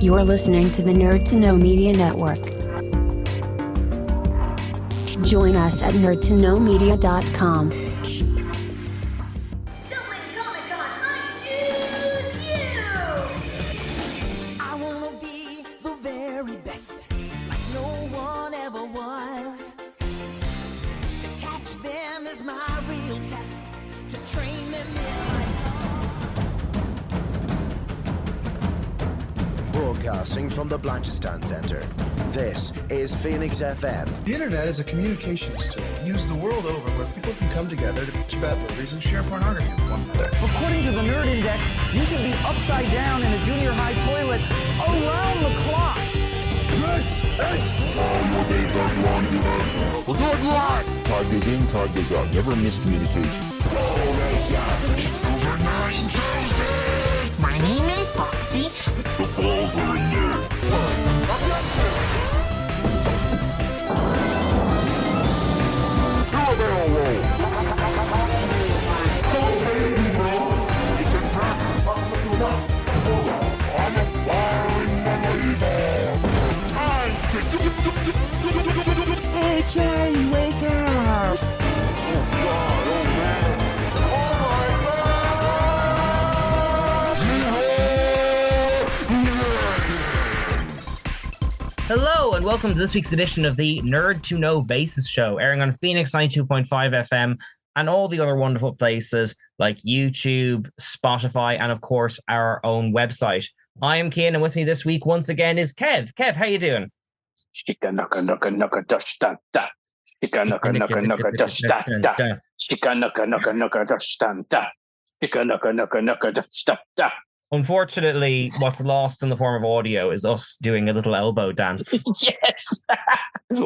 You're listening to the Nerd to Know Media Network. Join us at nerdtoknowmedia.com. Dublin Comic Con, I choose you! I wanna be the very best, like no one ever was. To catch them is my real test, to train them is my Broadcasting from the Blanchistan Centre, this is Phoenix FM. The internet is a communications tool used the world over where people can come together to bitch about movies and share pornography with one another. According to the Nerd Index, you should be upside down in a junior high toilet around the clock. This is We'll do it live! Time goes in, time goes out. Never miscommunication. It's over 9,000! My name is Foxy. The balls are in there. Do a barrel roll. Don't face me, bro. It's a trap. I'm a firing believer. Time to do. Hey, Charlie, wake up. Oh, God, oh, man. Hello and welcome to this week's edition of the Nerd to Know Basis Show, airing on Phoenix 92.5 FM and all the other wonderful places like YouTube, Spotify, and of course our own website. I am Cian, and with me this week once again is Kev. Kev, how you doing? Shika naka naka naka dash da da. Shika naka naka naka dash da da. Shika naka naka naka dash da da. Shika naka naka naka dash da da. Unfortunately, what's lost in the form of audio is us doing a little elbow dance. Yes.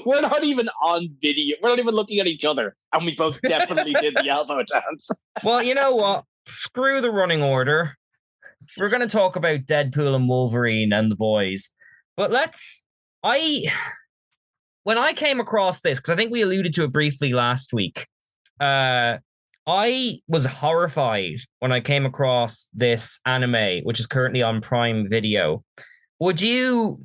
We're not even on video. We're not even looking at each other. And we both definitely did the elbow dance. Well, you know what? Screw the running order. We're going to talk about Deadpool and Wolverine and the boys. But when I came across this, because I think we alluded to it briefly last week, I was horrified when I came across this anime, which is currently on Prime Video. Would you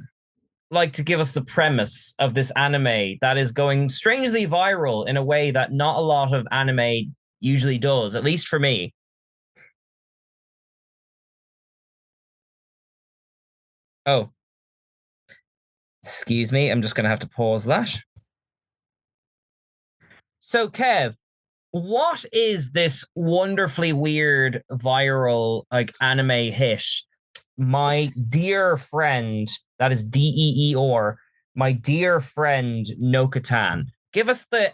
like to give us the premise of this anime that is going strangely viral in a way that not a lot of anime usually does, at least for me? Oh. Excuse me, I'm just going to have to pause that. So, Kev, what is this wonderfully weird viral anime hit? My Deer Friend, that is Deer, My Deer Friend Nokotan. Give us the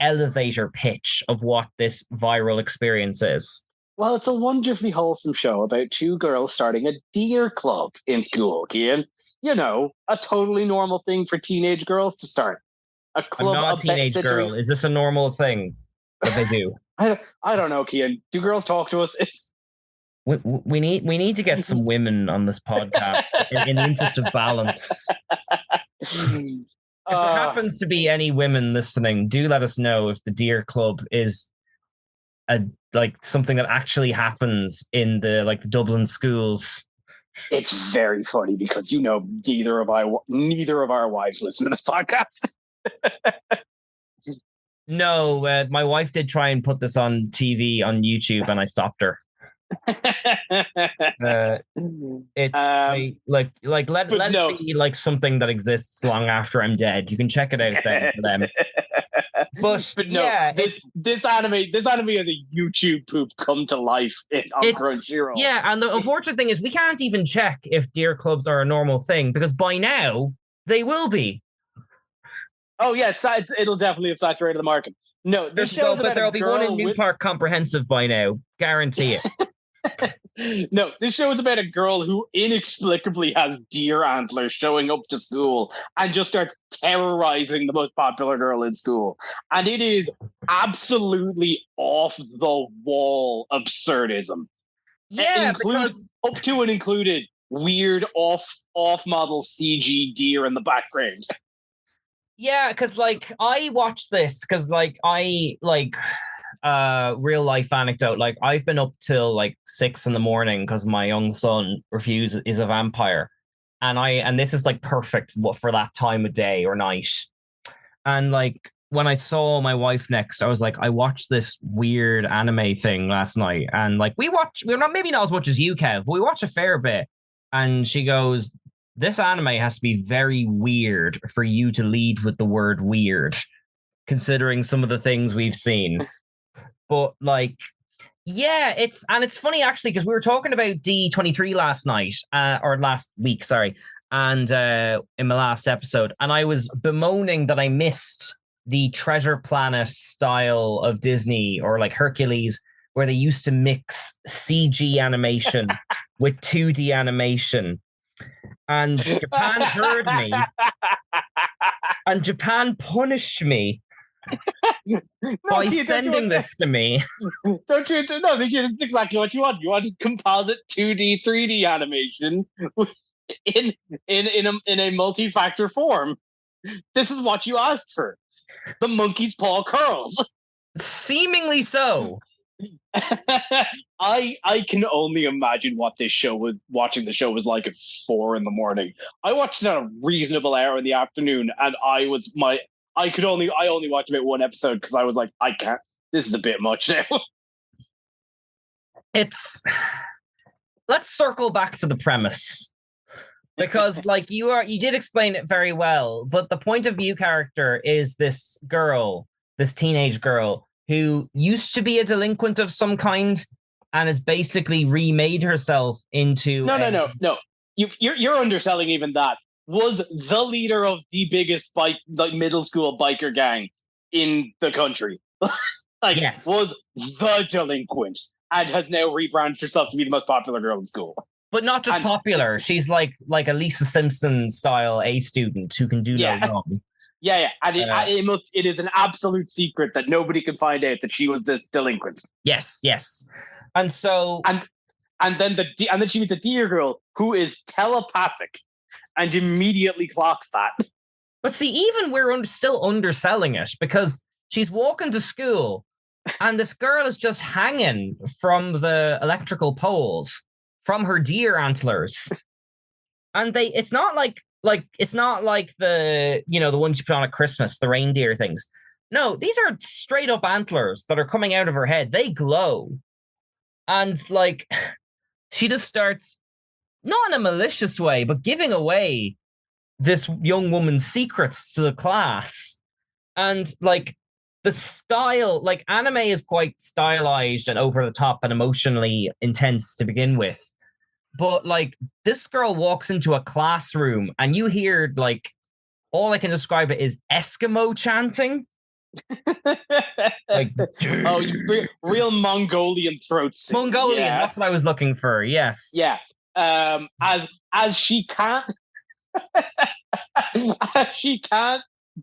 elevator pitch of what this viral experience is. Well, it's a wonderfully wholesome show about two girls starting a deer club in school, Cian. You know, a totally normal thing for teenage girls to start. A club. I'm not a teenage girl. Is this a normal thing that they do? I don't know, Cian. Do girls talk to us? We need to get some women on this podcast in the interest of balance. If there happens to be any women listening, do let us know if the Deer Club is something that actually happens in the Dublin schools. It's very funny because neither of our wives listen to this podcast. No, my wife did try and put this on TV on YouTube, and I stopped her. It's let it be like something that exists long after I'm dead. You can check it out then for them. But no, yeah, this anime is a YouTube poop come to life on Crunchyroll. Yeah, and the unfortunate thing is we can't even check if deer clubs are a normal thing because by now they will be. Oh yeah, it'll definitely have saturated the market. No, but there'll be one in New Park Comprehensive by now, guarantee it. No, this show is about a girl who inexplicably has deer antlers showing up to school and just starts terrorizing the most popular girl in school. And it is absolutely off the wall absurdism. Yeah, up to and included weird off model CG deer in the background. Yeah, because I watched this because real life anecdote. I've been up till 6 a.m. because my young son is a vampire, and this is like perfect for that time of day or night. And like when I saw my wife next, I was like, I watched this weird anime thing last night, and like we're not maybe not as much as you, Kev, but we watch a fair bit. And she goes, "This anime has to be very weird for you to lead with the word weird, considering some of the things we've seen." But like, yeah, it's funny actually because we were talking about D23 last night, or last week, sorry, and in my last episode, and I was bemoaning that I missed the Treasure Planet style of Disney or like Hercules, where they used to mix CG animation with 2D animation. And Japan heard me, and Japan punished me by sending this to me. Don't you? No, that's exactly what you want. You want composite 2D, 3D animation in a multi-factor form. This is what you asked for. The monkey's paw curls. Seemingly so. I can only imagine what watching the show was like at 4 a.m. I watched it at a reasonable hour in the afternoon, and I only watched about one episode because I was like, I can't. This is a bit much now. Let's circle back to the premise, because like you did explain it very well, but the point of view character is this teenage girl who used to be a delinquent of some kind and has basically remade herself into No. You're underselling even that. Was the leader of the biggest middle school biker gang in the country. Yes. Was the delinquent and has now rebranded herself to be the most popular girl in school. But not just popular. She's like a Lisa Simpson style A student who can do no wrong. Yeah. And it is an absolute secret that nobody can find out that she was this delinquent. Yes. And so and then she meets the deer girl who is telepathic and immediately clocks that. But see, even we're still underselling it, because she's walking to school and this girl is just hanging from the electrical poles from her deer antlers. And it's not like the, the ones you put on at Christmas, the reindeer things. No, these are straight up antlers that are coming out of her head. They glow. And like, she just starts, not in a malicious way, but giving away this young woman's secrets to the class. And like the style, like anime is quite stylized and over the top and emotionally intense to begin with. But like this girl walks into a classroom and you hear like, all I can describe it is Eskimo chanting. Like, real Mongolian throat singing. Mongolian, that's what I was looking for. Yes. Yeah. As she can't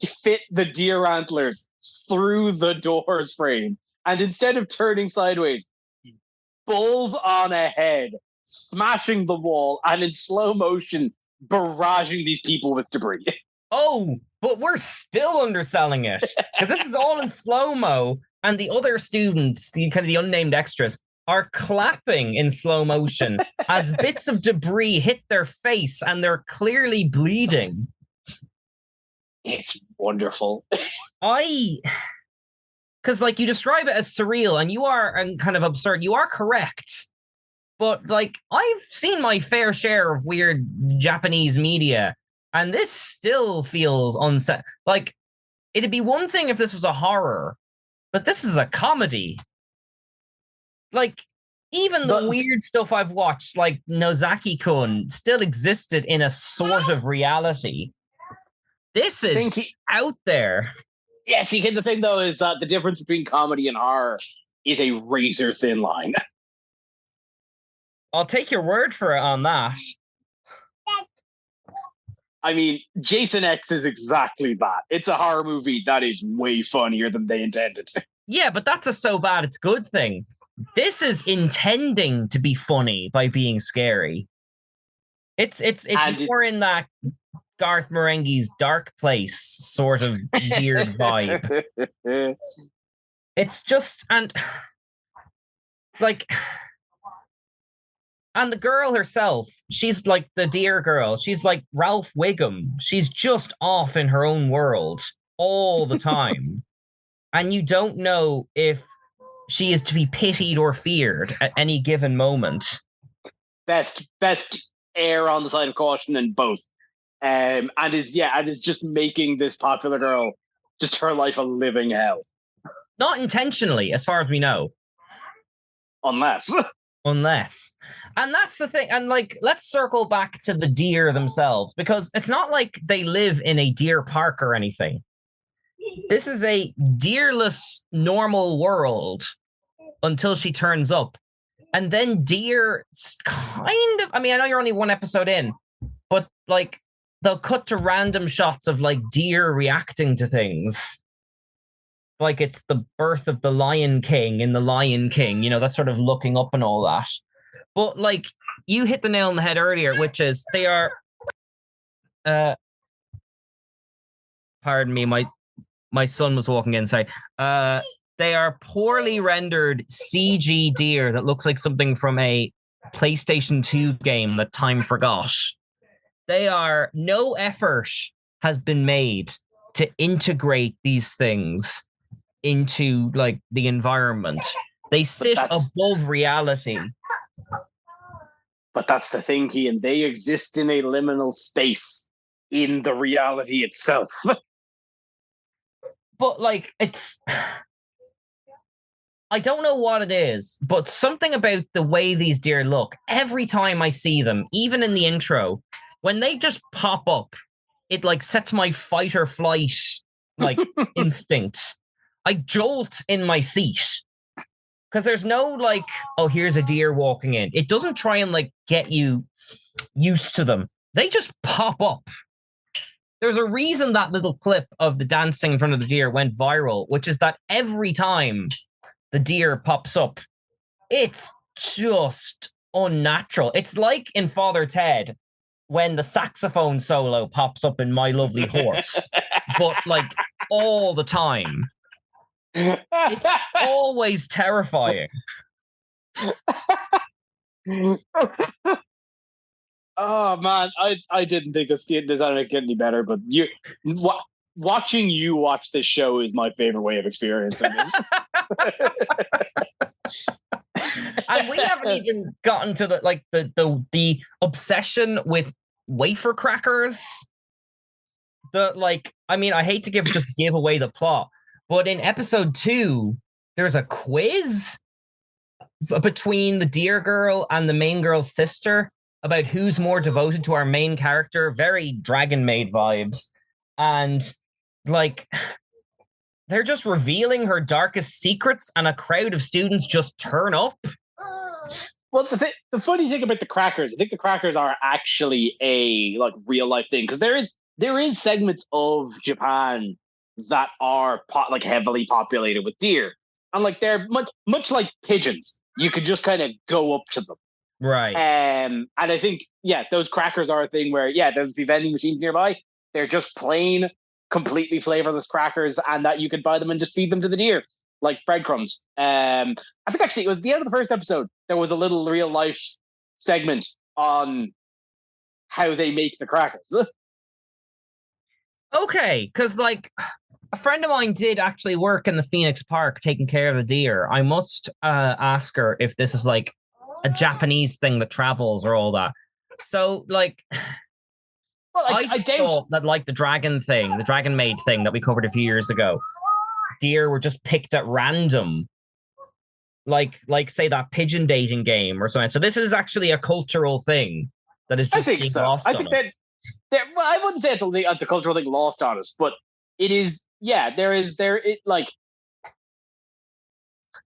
fit the deer antlers through the door's frame, and instead of turning sideways, bowls on ahead, smashing the wall, and in slow motion barraging these people with debris. Oh, but we're still underselling it, because this is all in slow-mo, and the other students, the unnamed extras, are clapping in slow motion as bits of debris hit their face and they're clearly bleeding. It's wonderful. Because like you describe it as surreal and kind of absurd. You are correct. But like I've seen my fair share of weird Japanese media, and this still feels unset. Like it'd be one thing if this was a horror, but this is a comedy. Like, even the weird stuff I've watched, like Nozaki-kun, still existed in a sort of reality. This is out there. Yeah, see, the thing, though, is that the difference between comedy and horror is a razor-thin line. I'll take your word for it on that. I mean, Jason X is exactly that. It's a horror movie that is way funnier than they intended. Yeah, but that's a so bad it's good thing. This is intending to be funny by being scary. It's more in that Garth Marenghi's Dark Place sort of weird vibe. It's just, and like, And the girl herself, she's like the deer girl. She's like Ralph Wiggum. She's just off in her own world all the time. And you don't know if she is to be pitied or feared at any given moment. Best err on the side of caution in both. And is just making this popular girl just her life a living hell. Not intentionally, as far as we know. Unless. And that's the thing. And like, let's circle back to the deer themselves, because it's not like they live in a deer park or anything. This is a deerless, normal world until she turns up. And then deer kind of, I mean, I know you're only one episode in, but like, they'll cut to random shots of like deer reacting to things. Like it's the birth of the Lion King in The Lion King, you know, that's sort of looking up and all that. But like, you hit the nail on the head earlier, which is they are, pardon me, my son was walking inside. They are poorly rendered CG deer that looks like something from a PlayStation 2 game that time forgot. No effort has been made to integrate these things into like the environment. They sit above reality. But that's the thing, Kean. They exist in a liminal space in the reality itself. But like, I don't know what it is, but something about the way these deer look, every time I see them, even in the intro, when they just pop up, it like sets my fight or flight like instinct. I jolt in my seat because there's no like, oh, here's a deer walking in. It doesn't try and like get you used to them. They just pop up. There's a reason that little clip of the dancing in front of the deer went viral, which is that every time the deer pops up, it's just unnatural. It's like in Father Ted when the saxophone solo pops up in My Lovely Horse, but like all the time. It's always terrifying. Oh man, I didn't think this anime could get any better, but watching you watch this show is my favorite way of experiencing this. And we haven't even gotten to the obsession with wafer crackers. I hate to give away the plot, but in episode 2, there's a quiz between the deer girl and the main girl's sister about who's more devoted to our main character. Very Dragon Maid vibes. And like, they're just revealing her darkest secrets and a crowd of students just turn up. Well, the funny thing about the crackers, I think the crackers are actually a like real life thing, because there is segments of Japan that are like heavily populated with deer, and like they're much like pigeons. You could just kind of go up to them, right? And I think those crackers are a thing where there's the vending machines nearby. They're just plain, completely flavorless crackers, and that you could buy them and just feed them to the deer like breadcrumbs. I think actually it was the end of the first episode. There was a little real life segment on how they make the crackers. Okay, because like a friend of mine did actually work in the Phoenix Park taking care of the deer. I must ask her if this is like a Japanese thing that travels or all that. So like, well, I thought that like the Dragon Maid thing that we covered a few years ago, deer were just picked at random, like say that pigeon dating game or something. So this is actually a cultural thing that is just being lost on us. Well, I wouldn't say it's a cultural thing lost on us, but it is. Yeah, it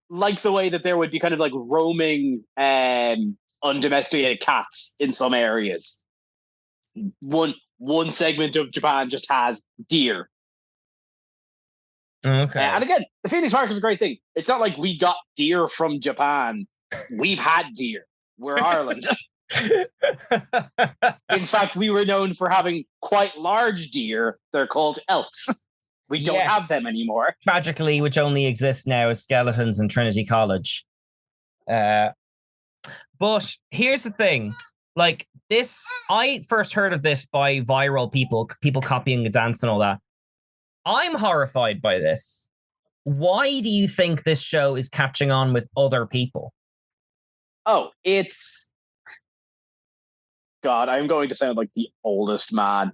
like the way that there would be kind of like roaming undomesticated cats in some areas. One segment of Japan just has deer. Okay. And again, the Phoenix Park is a great thing. It's not like we got deer from Japan. We've had deer. We're Ireland. In fact, we were known for having quite large deer. They're called elks. We don't have them anymore. Tragically, which only exists now as skeletons in Trinity College. But But here's the thing. Like this, I first heard of this by viral people copying the dance and all that. I'm horrified by this. Why do you think this show is catching on with other people? Oh, it's... God, I'm going to sound like the oldest man.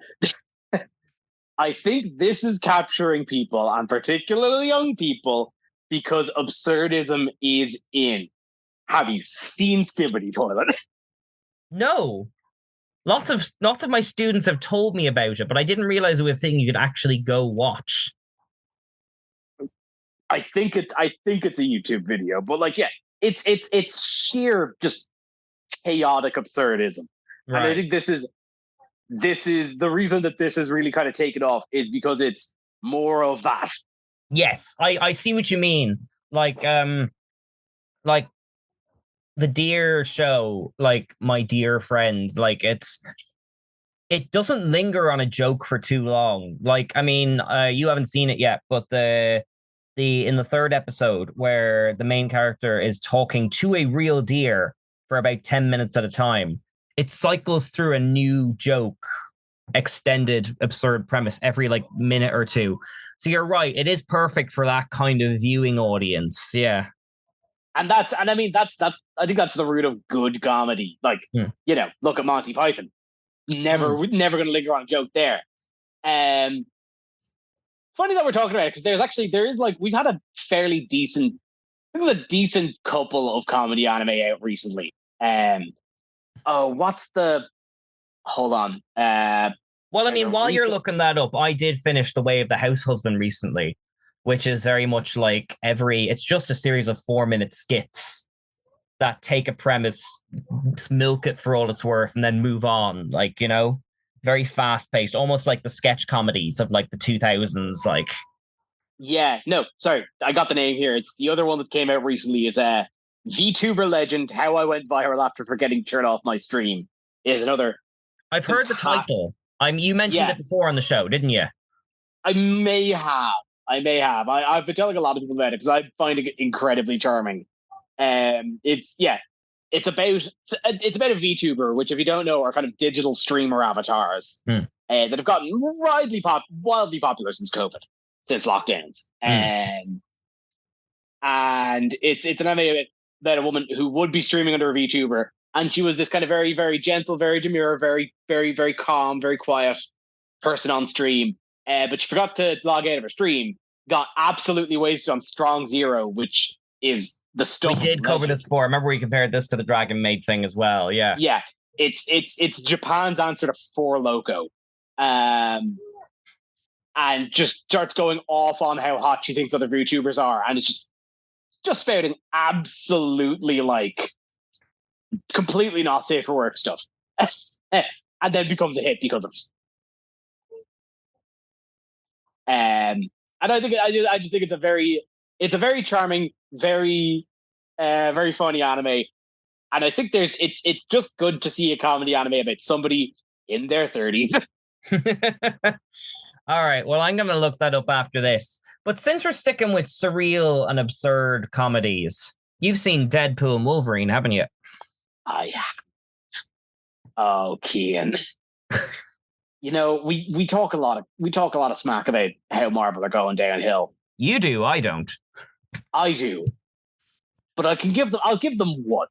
I think this is capturing people, and particularly young people, because absurdism is in. Have you seen Skibbity Toilet? No. Lots of my students have told me about it, but I didn't realize it was a thing you could actually go watch. I think it's a YouTube video, but like, yeah, it's sheer just chaotic absurdism. Right. And I think this is the reason that this is really kind of taken off is because it's more of that. Yes, I see what you mean. Like the Deer show, like My Deer Friend, like it doesn't linger on a joke for too long. Like, I mean, you haven't seen it yet, but in the third episode where the main character is talking to a real deer for about 10 minutes at a time, it cycles through a new joke, extended absurd premise every like minute or two. So you're right, it is perfect for that kind of viewing audience. Yeah. And I think that's the root of good comedy. Like, you know, look at Monty Python. Never going to linger on a joke there. Funny that we're talking about it, because there is like, we've had a fairly decent, I think it was a decent couple of comedy anime out recently. Hold on. Well, I mean, while you're looking that up, I did finish The Way of the House Husband recently, which is very much like it's just a series of 4-minute skits that take a premise, milk it for all it's worth, and then move on. Like, you know, very fast paced, almost like the sketch comedies of like the 2000s. Like, yeah, no, sorry, I got the name here. It's the other one that came out recently is VTuber Legend: How I Went Viral After Forgetting to Turn Off My Stream. Is another. I've heard the title. You mentioned it before on the show, didn't you? I may have. I've been telling a lot of people about it because I find it incredibly charming. It's about a VTuber, which, if you don't know, are kind of digital streamer avatars that have gotten wildly popular since COVID, since lockdowns. And it's an anime about a woman who would be streaming under a VTuber, and she was this kind of very, very gentle, very demure, very, very, very calm, very quiet person on stream. But she forgot to log out of her stream, got absolutely wasted on Strong Zero, which is the stuff. We did cover this before. Remember, we compared this to the Dragon Maid thing as well. Yeah. Yeah. It's Japan's answer to Four Loko. And just starts going off on how hot she thinks other VTubers are. And it's just spouting absolutely like completely not safe for work stuff. And then becomes a hit because of it. And I just think it's a very charming, very very funny anime. And I think it's just good to see a comedy anime about somebody in their 30s. All right, well, I'm going to look that up after this. But since we're sticking with surreal and absurd comedies, you've seen Deadpool and Wolverine, haven't you? I have. Oh, Cian. You know, we talk a lot of smack about how Marvel are going downhill. You do, I don't. I do. But I'll give them one.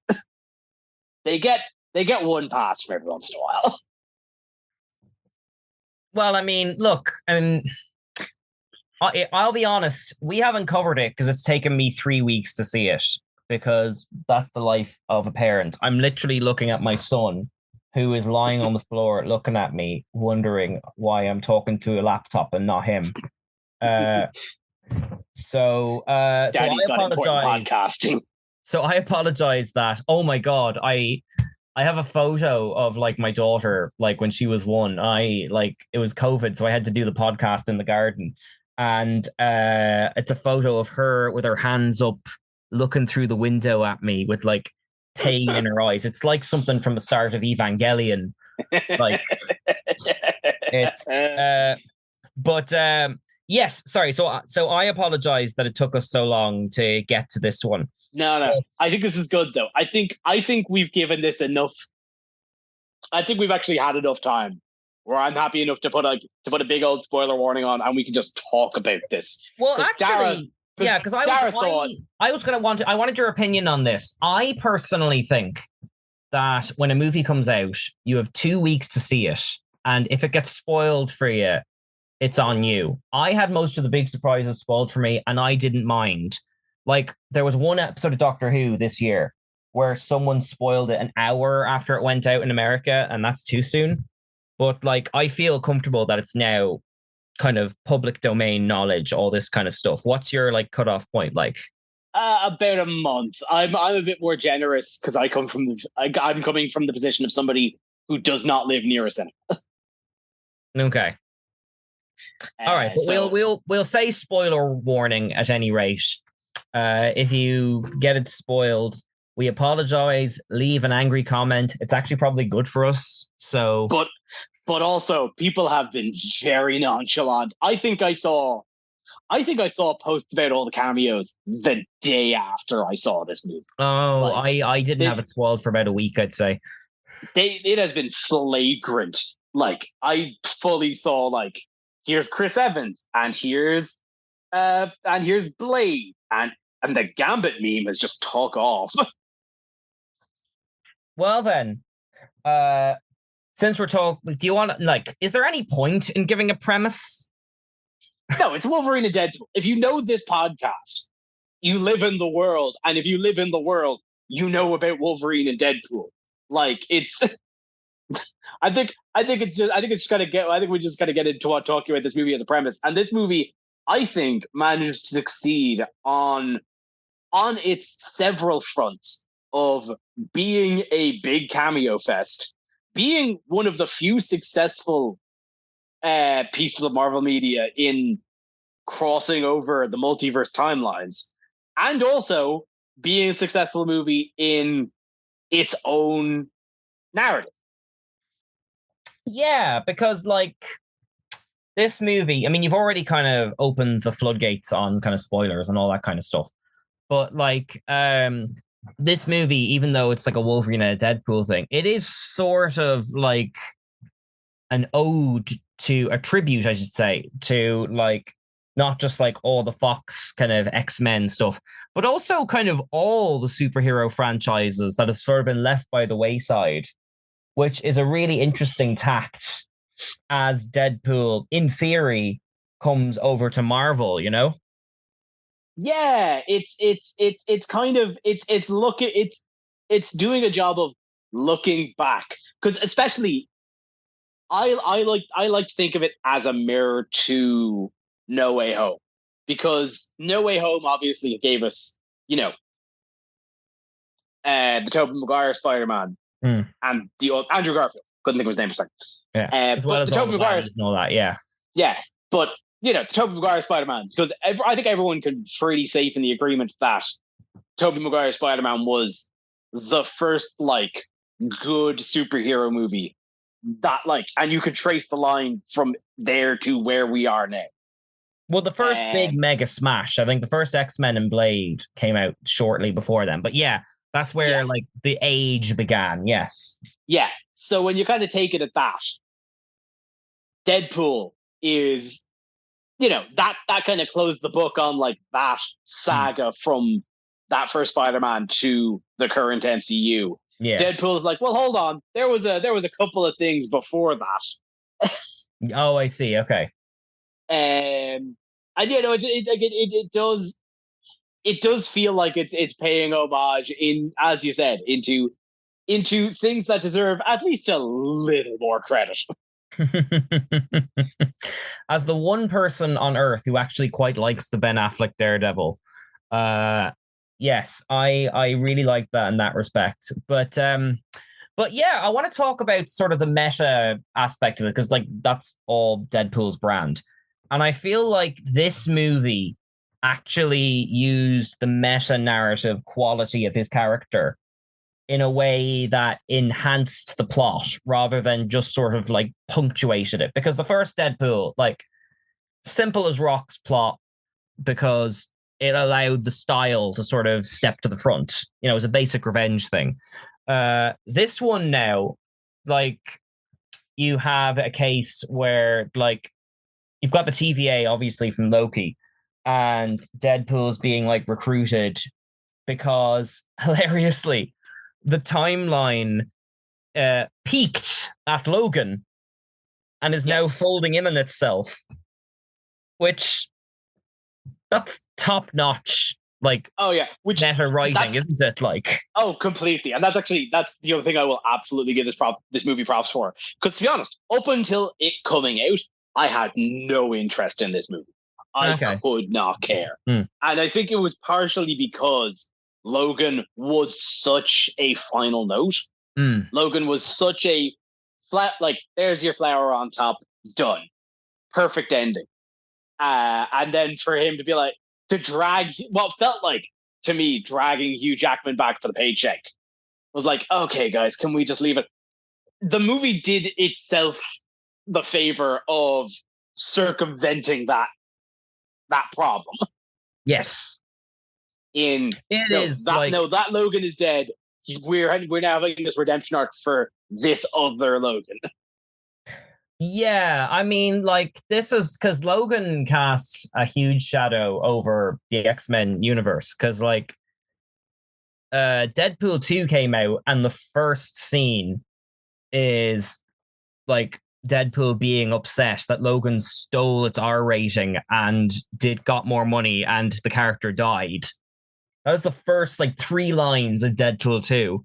They get one pass from every once in a while. Well, I mean, look, I'll be honest, we haven't covered it because it's taken me 3 weeks to see it, because that's the life of a parent. I'm literally looking at my son, who is lying on the floor looking at me, wondering why I'm talking to a laptop and not him. So I podcasting. So I apologize that, oh my God, I have a photo of like my daughter, like when she was 1. It was COVID, so I had to do the podcast in the garden. And it's a photo of her with her hands up, looking through the window at me with like pain in her eyes. It's like something from the start of Evangelion. Like it's Yes, sorry. So I apologize that it took us so long to get to this one. No. I think this is good though. I think we've given this enough. I think we've actually had enough time where I'm happy enough to put a big old spoiler warning on, and we can just talk about this. Well, 'Cause actually, yeah, because Dara saw it. I was gonna I wanted your opinion on this. I personally think that when a movie comes out, you have 2 weeks to see it, and if it gets spoiled for you, it's on you. I had most of the big surprises spoiled for me, and I didn't mind. Like, there was one episode of Doctor Who this year where someone spoiled it an hour after it went out in America, and that's too soon. But like, I feel comfortable that it's now kind of public domain knowledge, all this kind of stuff. What's your like cutoff point like? About a month. I'm a bit more generous because I'm coming from the position of somebody who does not live near a cinema. Okay. All right, but so- we'll say spoiler warning at any rate. If you get it spoiled, we apologize. Leave an angry comment. It's actually probably good for us. So, but also people have been very nonchalant. I think I saw posts about all the cameos the day after I saw this movie. oh, Like, I didn't have it spoiled for about a week, I'd say. It has been flagrant. Like, I fully saw, like, here's Chris Evans and here's Blade and the Gambit meme has just took off. Well then, since we're talking, do you want like? Is there any point in giving a premise? No, it's Wolverine and Deadpool. If you know this podcast, you live in the world, and if you live in the world, you know about Wolverine and Deadpool. Like, it's. I think we just gotta get into talking about this movie as a premise. And this movie, I think, managed to succeed on its several fronts of being a big cameo fest, being one of the few successful pieces of Marvel media in crossing over the multiverse timelines, and also being a successful movie in its own narrative. Yeah, because like this movie, I mean, you've already kind of opened the floodgates on kind of spoilers and all that kind of stuff. But like this movie, even though it's like a Wolverine and a Deadpool thing, it is sort of like an ode to a tribute, I should say, to like not just like all the Fox kind of X-Men stuff, but also kind of all the superhero franchises that have sort of been left by the wayside, which is a really interesting tact as Deadpool, in theory, comes over to Marvel, you know? Yeah, it's doing a job of looking back, because especially I like to think of it as a mirror to No Way Home, because No Way Home obviously gave us, you know, the Tobey Maguire Spider-Man and the old Andrew Garfield. Couldn't think of his name for a second. Yeah, as well but as the Tobey Maguire and all that. Yeah, but you know, the Tobey Maguire Spider-Man, because I think everyone can pretty safe in the agreement that Tobey Maguire Spider-Man was the first like good superhero movie that like, and you could trace the line from there to where we are now. Well, the first big mega smash, I think the first X-Men and Blade came out shortly before them. But yeah, that's where like the age began. Yes. Yeah. So when you kind of take it at that, Deadpool is, you know, that kind of closed the book on like that saga from that first Spider-Man to the current MCU. Yeah. Deadpool is like, well, hold on, there was a couple of things before that. Oh, I see. Okay. And you know, it does feel like it's paying homage, in, as you said, into things that deserve at least a little more credit. As the one person on Earth who actually quite likes the Ben Affleck Daredevil, yes, I really like that in that respect. But yeah, I want to talk about sort of the meta aspect of it, because like that's all Deadpool's brand. And I feel like this movie actually used the meta narrative quality of his character in a way that enhanced the plot rather than just sort of like punctuated it. Because the first Deadpool, like, simple as rocks plot because it allowed the style to sort of step to the front. You know, it was a basic revenge thing. This one now, like, you have a case where, like, you've got the TVA, obviously, from Loki, and Deadpool's being, like, recruited because, hilariously, the timeline peaked at Logan and is now folding in on itself, which that's top-notch, like, which meta writing, isn't it? Like, completely. And that's the other thing I will absolutely give this movie props for. Because to be honest, up until it coming out, I had no interest in this movie. I could not care. And I think it was partially because Logan was such a final note. Logan was such a flat, like, there's your flower on top, done. Perfect ending. And then for him to be like, to drag what felt like, to me, dragging Hugh Jackman back for the paycheck was like, okay, guys, can we just leave it? The movie did itself the favor of circumventing that problem. Yes. That Logan is dead. We're now having this redemption arc for this other Logan. Yeah, I mean, like, this is because Logan casts a huge shadow over the X-Men universe. Because, like, Deadpool 2 came out, and the first scene is, like, Deadpool being upset that Logan stole its R rating and got more money, and the character died. That was the first, like, 3 lines of Deadpool 2.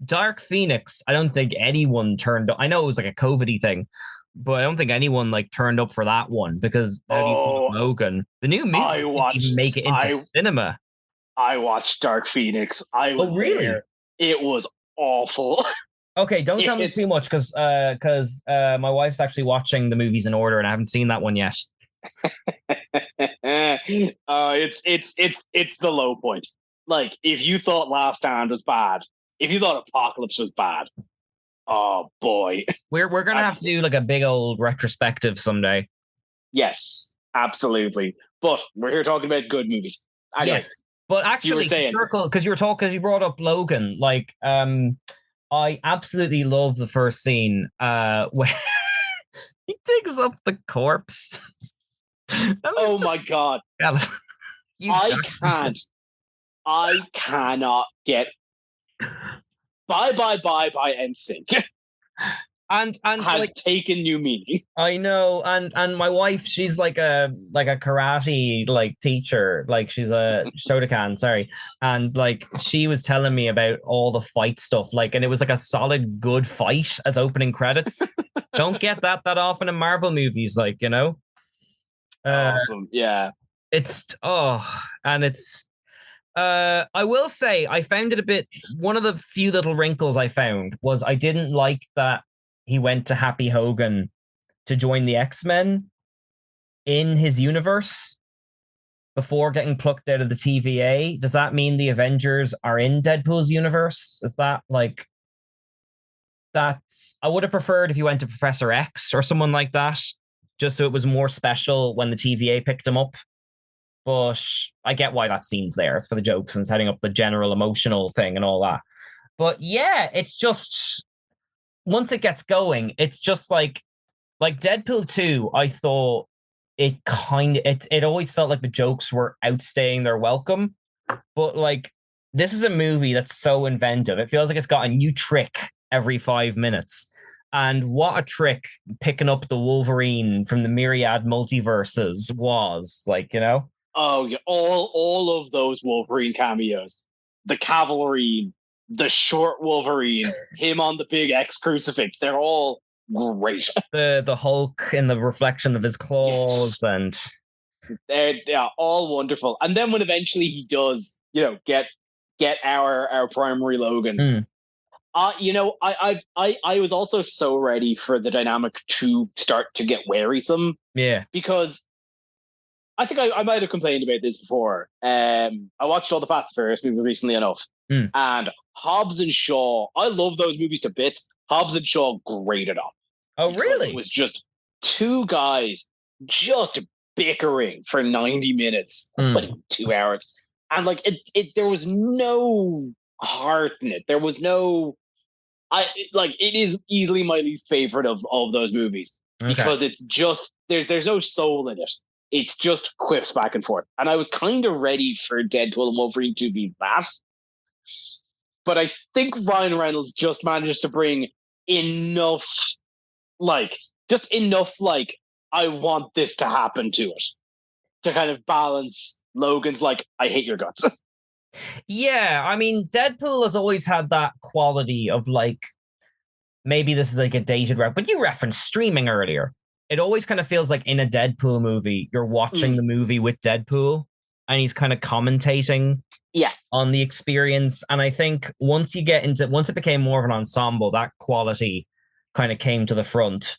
Dark Phoenix, I don't think anyone turned up. I know it was like a COVID-y thing, but I don't think anyone, like, turned up for that one because Logan. The new movie didn't even make it into cinema. I watched Dark Phoenix. I was there. It was awful. Okay, don't tell me too much because my wife's actually watching the movies in order, and I haven't seen that one yet. It's the low point. Like, if you thought Last Stand was bad, if you thought Apocalypse was bad, oh boy, we're gonna have to do, like, a big old retrospective someday. Yes, absolutely. But we're here talking about good movies. Anyway, yes, but actually, because you brought up Logan, like, I absolutely love the first scene where he digs up the corpse. Oh my god! I cannot get bye NSYNC. and has, like, taken new meaning. I know, and my wife, she's like a karate, like, teacher, like, she's a Shotokan, sorry, and, like, she was telling me about all the fight stuff, like, and it was like a solid good fight as opening credits. Don't get that often in Marvel movies, like, you know. Awesome, yeah. I will say, I found it a bit. One of the few little wrinkles I found was I didn't like that he went to Happy Hogan to join the X-Men in his universe before getting plucked out of the TVA. Does that mean the Avengers are in Deadpool's universe? Is that, like, that's... I would have preferred if he went to Professor X or someone like that, just so it was more special when the TVA picked him up. But I get why that scene's there. It's for the jokes and setting up the general emotional thing and all that. But yeah, it's just... once it gets going, it's just like Deadpool 2, I thought it always felt like the jokes were outstaying their welcome. But, like, this is a movie that's so inventive. It feels like it's got a new trick every 5 minutes. And what a trick picking up the Wolverine from the myriad multiverses was, like, you know? Oh, yeah, all of those Wolverine cameos. The Cavalry, the short Wolverine, him on the big X crucifix, they're all great. The Hulk in the reflection of his claws, and they're all wonderful. And then when eventually he does, you know, get our primary Logan. I was also so ready for the dynamic to start to get wearisome. Yeah. Because I think I might have complained about this before. I watched all the Fast and Furious movies recently enough. And Hobbs and Shaw, I love those movies to bits. Hobbs and Shaw grated on. Oh, really? It was just two guys just bickering for 90 minutes. That's like 2 hours. And like there was no heart in it. There was no it is easily my least favorite of those movies because it's just there's no soul in it. It's just quips back and forth. And I was kind of ready for Deadpool and Wolverine to be that. But I think Ryan Reynolds just manages to bring enough I want this to happen to it to kind of balance Logan's I hate your guts. Yeah, I mean, Deadpool has always had that quality of maybe this is a dated rep, but you referenced streaming earlier. It always kind of feels like in a Deadpool movie, you're watching the movie with Deadpool and he's kind of commentating on the experience. And I think once it became more of an ensemble, that quality kind of came to the front.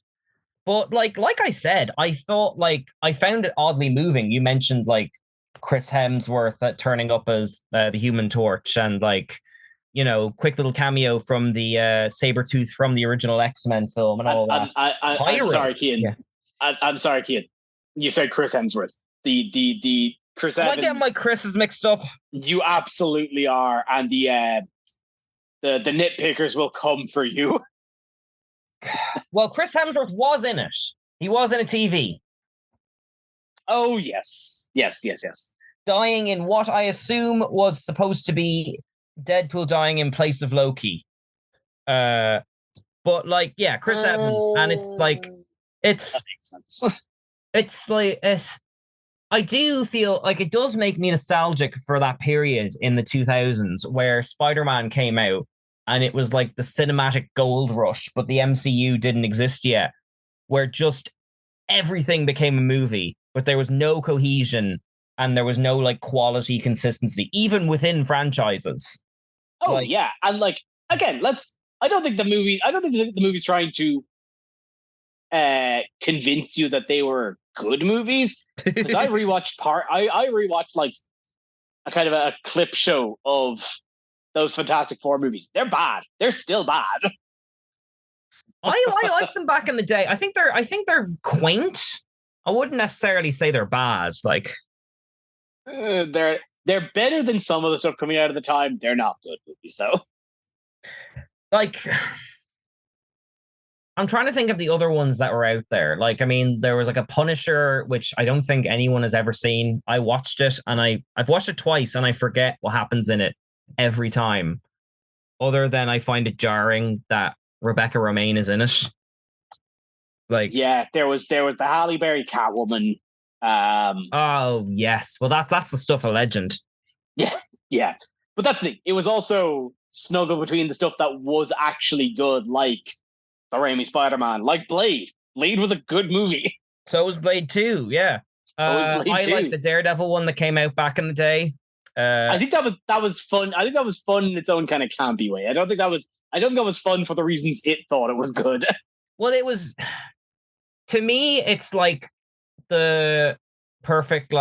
But like I said, I thought I found it oddly moving. You mentioned Chris Hemsworth turning up as the Human Torch and quick little cameo from the Sabretooth from the original X-Men film and all that. I'm sorry, Kian. Yeah. I'm sorry, Kian. You said Chris Hemsworth. The Chris Evans. Am I getting my Chris's mixed up? You absolutely are, and the nitpickers will come for you. Well, Chris Hemsworth was in it. He was in a TV. Oh, yes. Yes. Dying in what I assume was supposed to be Deadpool dying in place of Loki. But Chris Evans, and that makes sense. I do feel like it does make me nostalgic for that period in the 2000s where Spider-Man came out and it was like the cinematic gold rush, but the MCU didn't exist yet, where just everything became a movie, but there was no cohesion and there was no quality consistency, even within franchises. Oh yeah, and again, I don't think the movie's trying to convince you that they were good movies. Because I rewatched a kind of a clip show of those Fantastic Four movies. They're bad. They're still bad. I liked them back in the day. I think they're quaint. I wouldn't necessarily say they're bad. They're better than some of the stuff coming out of the time. They're not good movies though. I'm trying to think of the other ones that were out there. There was a Punisher, which I don't think anyone has ever seen. I watched it and I've watched it twice and I forget what happens in it every time. Other than I find it jarring that Rebecca Romaine is in it. There was the Halle Berry Catwoman. Oh yes. Well that's the stuff of legend. Yeah. But that's the thing. It was also snuggled between the stuff that was actually good, like the Raimi Spider-Man, like Blade. Blade was a good movie. So was Blade 2, yeah. I like the Daredevil one that came out back in the day. I think that was fun. I think that was fun in its own kind of campy way. I don't think that was fun for the reasons it thought it was good. Well, it was, to me, it's the perfect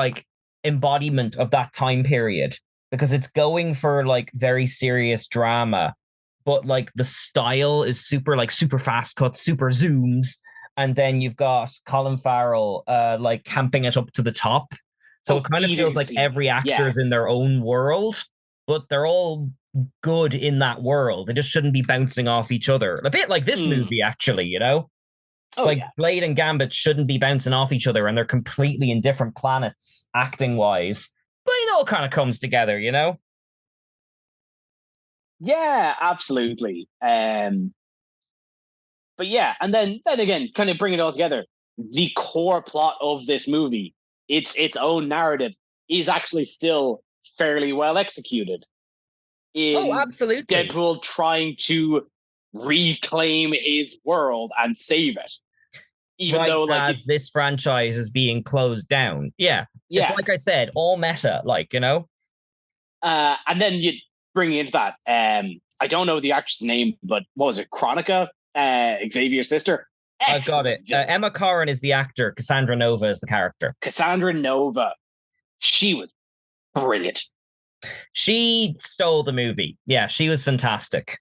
embodiment of that time period because it's going for very serious drama. But the style is super fast cuts, super zooms, and then you've got Colin Farrell camping it up to the top. So it kind of feels like every actor is in their own world, but they're all good in that world. They just shouldn't be bouncing off each other. A bit like this movie, actually, Blade and Gambit shouldn't be bouncing off each other, and they're completely in different planets acting wise. But it all kind of comes together, Yeah, absolutely. But yeah, and then again, kind of bring it all together. The core plot of this movie, its own narrative, is actually still fairly well executed. Absolutely. Deadpool trying to reclaim his world and save it. Even though as this franchise is being closed down. Yeah. It's like I said, all meta, and then you bring into that. I don't know the actress' name, but what was it? Chronica, Xavier's sister. I've got it. Emma Corrin is the actor. Cassandra Nova is the character. Cassandra Nova. She was brilliant. She stole the movie. Yeah, she was fantastic.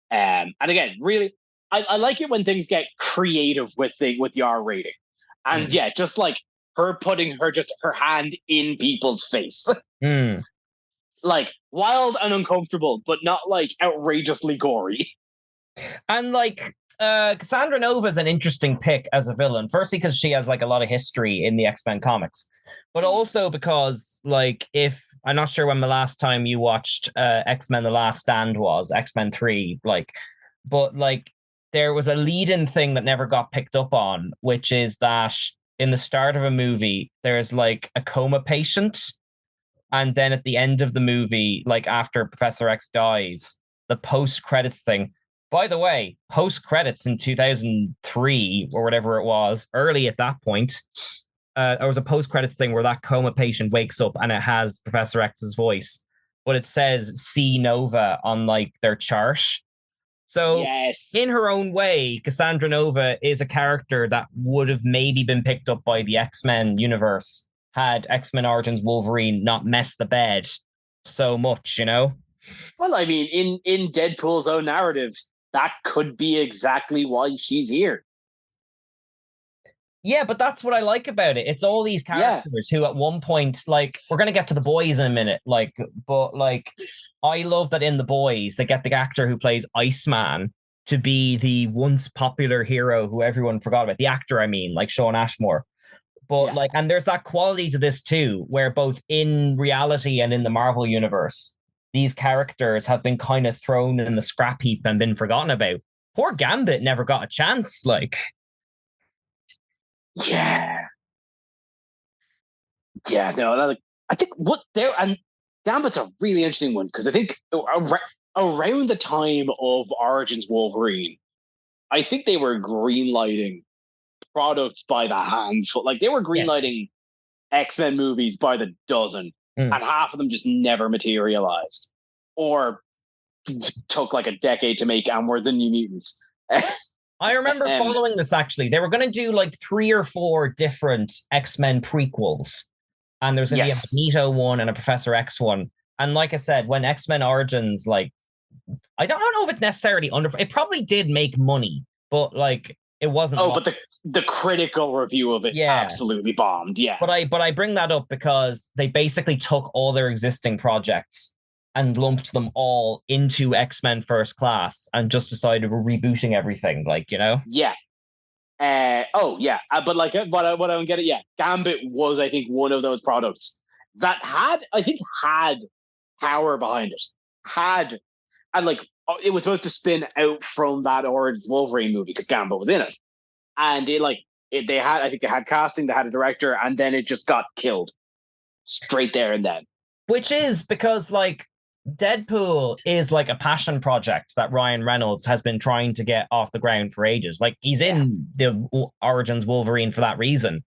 And again, really, I like it when things get creative with the R rating. And just her putting her hand in people's face. Mm. Like wild and uncomfortable, but not like outrageously gory. And like Cassandra Nova is an interesting pick as a villain. Firstly, because she has like a lot of history in the X-Men comics, but also because like if I'm not sure when the last time you watched X-Men: The Last Stand was, X-Men 3, like, but like there was a lead-in thing that never got picked up on, which is that in the start of a movie there's like a coma patient, and then at the end of the movie, like after Professor X dies, the post-credits thing. By the way, post-credits in 2003 or whatever it was, early at that point, there was a post-credits thing where that coma patient wakes up and it has Professor X's voice, but it says C Nova on like their chart. So Yes. in her own way, Cassandra Nova is a character that would have maybe been picked up by the X-Men universe had X-Men Origins Wolverine not messed the bed so much, you know? Well, I mean, in Deadpool's own narrative, that could be exactly why she's here. Yeah, but that's what I like about it. It's all these characters who at one point, like, we're going to get to The Boys in a minute, like, but like, I love that in The Boys, they get the actor who plays Iceman to be the once popular hero who everyone forgot about. The actor, I mean, like Sean Ashmore. But like, and there's that quality to this too, where both in reality and in the Marvel universe, these characters have been kind of thrown in the scrap heap and been forgotten about. Poor Gambit never got a chance, like. Yeah. Yeah, no, like, I think what there, and Gambit's a really interesting one, because I think around the time of Origins Wolverine, I think they were greenlighting products by the handful. Like, they were greenlighting X-Men movies by the dozen, and half of them just never materialized, or took like a decade to make and were the New Mutants. I remember following this, actually. They were going to do like 3 or 4 different X-Men prequels. And there's going to be a Magneto one and a Professor X one. And like I said, when X-Men Origins, like, I don't know if it's necessarily it probably did make money, but like, it wasn't. Oh, but the critical review of it absolutely bombed. Yeah. But I bring that up because they basically took all their existing projects and lumped them all into X-Men First Class and just decided we're rebooting everything, like, you know? Yeah. But like, what I don't get it, Gambit was, I think, one of those products that had power behind it. And like, it was supposed to spin out from that Origins Wolverine movie because Gambit was in it. And they had casting, they had a director, and then it just got killed straight there and then. Which is because, like, Deadpool is like a passion project that Ryan Reynolds has been trying to get off the ground for ages. Like, he's in the Origins Wolverine for that reason.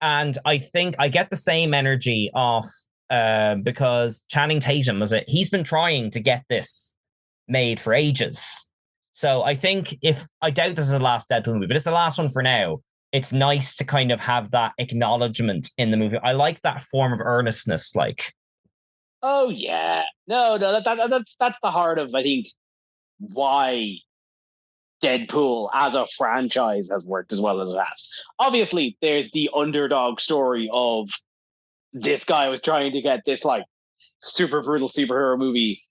And I think I get the same energy off because Channing Tatum he's been trying to get this made for ages. So I think I doubt this is the last Deadpool movie, but it's the last one for now. It's nice to kind of have that acknowledgement in the movie. I like that form of earnestness, like. Oh yeah, no, that's the heart of, I think, why Deadpool as a franchise has worked as well as it has. Obviously, there's the underdog story of this guy was trying to get this like super brutal superhero movie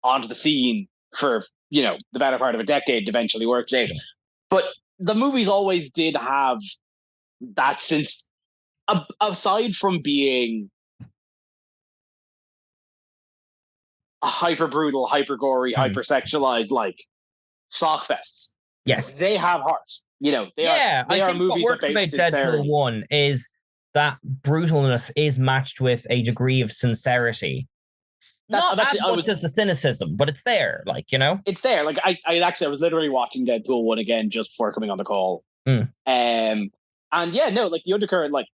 onto the scene for, you know, the better part of a decade, eventually worked out. But the movies always did have that, since aside from being a hyper brutal, hyper gory, hyper sexualized like sock fests. Yes, they have hearts. You know, they are I think movies what works that about sincerity. Deadpool 1 is that brutalness is matched with a degree of sincerity. Not as much as the cynicism, but it's there, like, you know? It's there. Like, I was literally watching Deadpool 1 again just before coming on the call. And yeah, no, like, the undercurrent, like,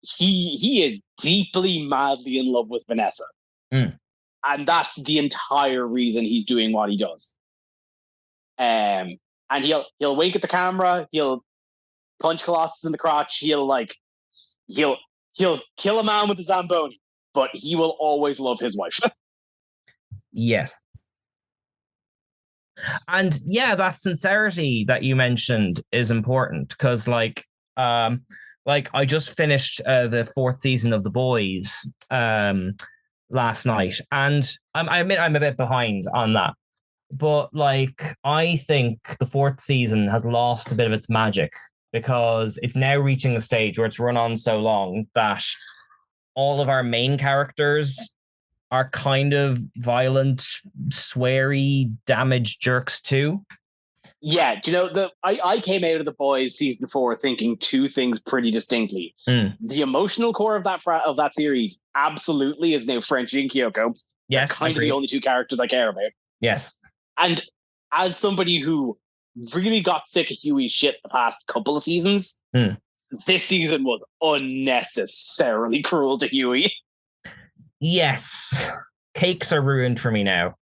he is deeply, madly in love with Vanessa. And that's the entire reason he's doing what he does. And he'll wink at the camera, he'll punch Colossus in the crotch, he'll kill a man with a Zamboni, but he will always love his wife. Yes. And yeah, that sincerity that you mentioned is important because, like, Like I just finished the fourth season of The Boys last night, and I admit I'm a bit behind on that. But like I think the fourth season has lost a bit of its magic because it's now reaching a stage where it's run on so long that all of our main characters are kind of violent, sweary, damaged jerks too. Yeah, do you know I came out of The Boys season 4 thinking two things pretty distinctly. The emotional core of that series absolutely is now Frenchie and Kyoko. Yes, They're kind of the only two characters I care about. Yes. And as somebody who really got sick of Huey's shit the past couple of seasons, this season was unnecessarily cruel to Huey. Yes. Cakes are ruined for me now.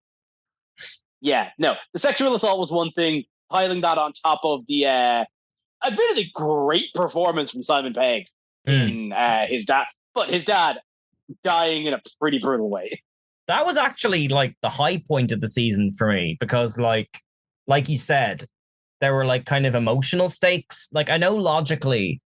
Yeah, no. The sexual assault was one thing. Piling that on top of the admittedly great performance from Simon Pegg in his dad, but his dad dying in a pretty brutal way. That was actually like the high point of the season for me because like you said, there were like kind of emotional stakes. Like I know logically,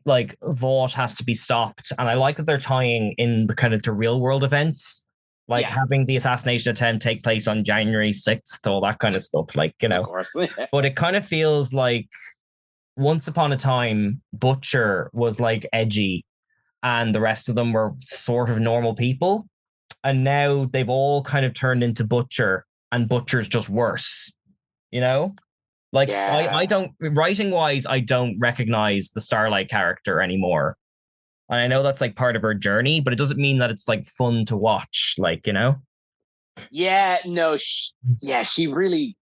like Vought has to be stopped, and I like that they're tying in the kind of to real world events. Like having the assassination attempt take place on January 6th, all that kind of stuff. Like, you know, of course. But it kind of feels like once upon a time, Butcher was like edgy and the rest of them were sort of normal people. And now they've all kind of turned into Butcher, and Butcher's just worse, you know? Like, I don't, writing wise, I don't recognize the Starlight character anymore. And I know that's like part of her journey, but it doesn't mean that it's like fun to watch, like, you know? Yeah, no, she really,